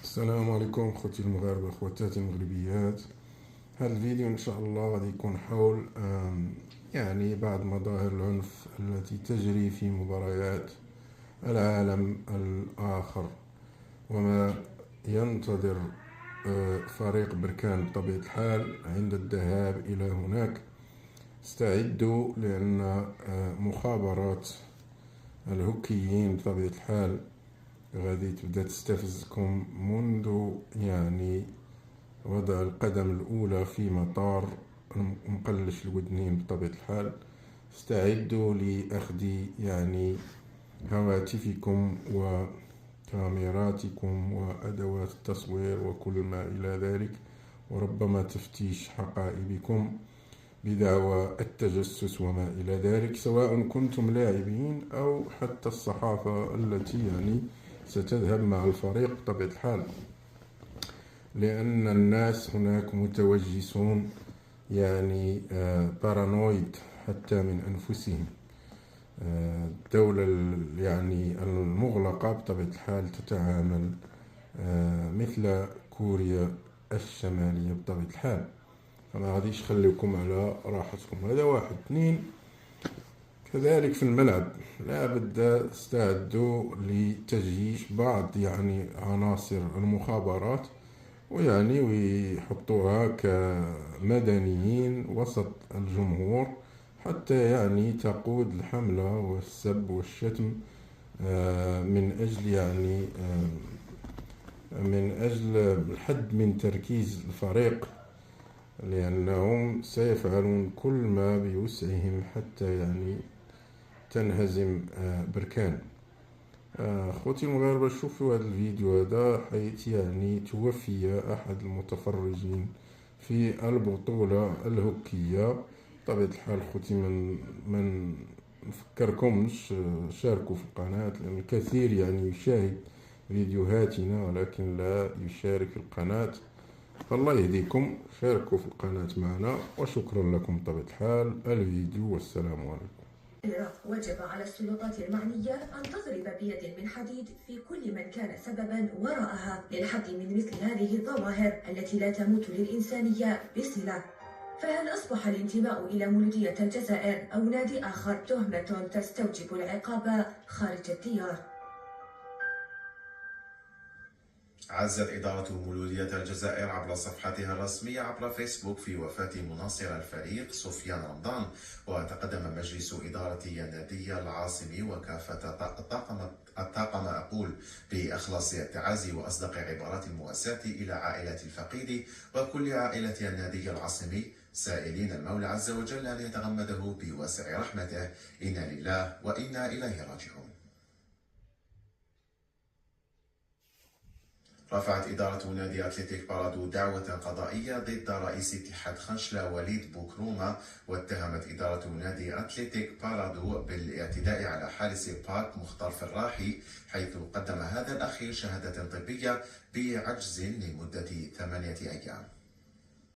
السلام عليكم خوتي المغاربة، خواتاتي المغربيات. هذا الفيديو ان شاء الله غادي يكون حول بعض مظاهر العنف التي تجري في مباريات العالم الآخر، وما ينتظر فريق بركان بطبيعة الحال عند الذهاب إلى هناك. استعدوا لأن مخابرات الهوكيين بطبيعة الحال غادي تبدأ تستفزكم منذ وضع القدم الأولى في مطار مقلش الودنين بطبيعة الحال. استعدوا لأخذ هواتفكم وكاميراتكم وأدوات التصوير وكل ما إلى ذلك، وربما تفتيش حقائبكم بدعوى التجسس وما إلى ذلك، سواء كنتم لاعبين أو حتى الصحافة التي ستذهب مع الفريق بطبيعة الحال، لأن الناس هناك متوجسون بارانويد حتى من أنفسهم. الدولة المغلقة بطبيعة الحال تتعامل مثل كوريا الشمالية بطبيعة الحال، فما غاديش خليكم على راحتكم. هذا واحد. اثنين، كذلك في الملعب لا بد استعدوا لتجيش بعض عناصر المخابرات ويحطوها كمدنيين وسط الجمهور، حتى تقود الحملة والسب والشتم من أجل الحد من تركيز الفريق، لأنهم سيفعلون كل ما بوسعهم حتى تنهزم بركان. أخوتي المغاربة، شوفوا هذا الفيديو هذا، حيث توفي أحد المتفرجين في البطولة الهوكية بطبيعة الحال. خوتي من نفكركمش شاركوا في القناة، لأن الكثير يشاهد فيديوهاتنا ولكن لا يشارك في القناة، فالله يهديكم. شاركوا في القناة معنا، وشكرا لكم بطبيعة الحال. الفيديو والسلام عليكم. وجب على السلطات المعنية أن تضرب بيد من حديد في كل من كان سببا وراءها للحد من مثل هذه الظواهر التي لا تموت للإنسانية بصلة. فهل أصبح الانتماء إلى مولودية الجزائر أو نادي آخر تهمة تستوجب العقاب خارج الديار؟ عزت إدارة مولودية الجزائر عبر صفحتها الرسمية عبر فيسبوك في وفاة مناصر الفريق سفيان رمضان، وتقدم مجلس إدارة النادي العاصمي وكافة الطاقم بأخلص التعازي وأصدق عبارات المواساة إلى عائلة الفقيد وكل عائلة النادي العاصمي، سائلين المولى عز وجل أن يتغمده بواسع رحمته. إنا لله وإنا إليه راجعون. رفعت إدارة نادي أتلتيك بارادو دعوة قضائية ضد رئيس اتحاد خنشلة وليد بوكروما، واتهمت إدارة نادي أتلتيك بارادو بالاعتداء على حارس بارك مختار فراحي، حيث قدم هذا الأخير شهادة طبية بعجز لمدة 8 أيام.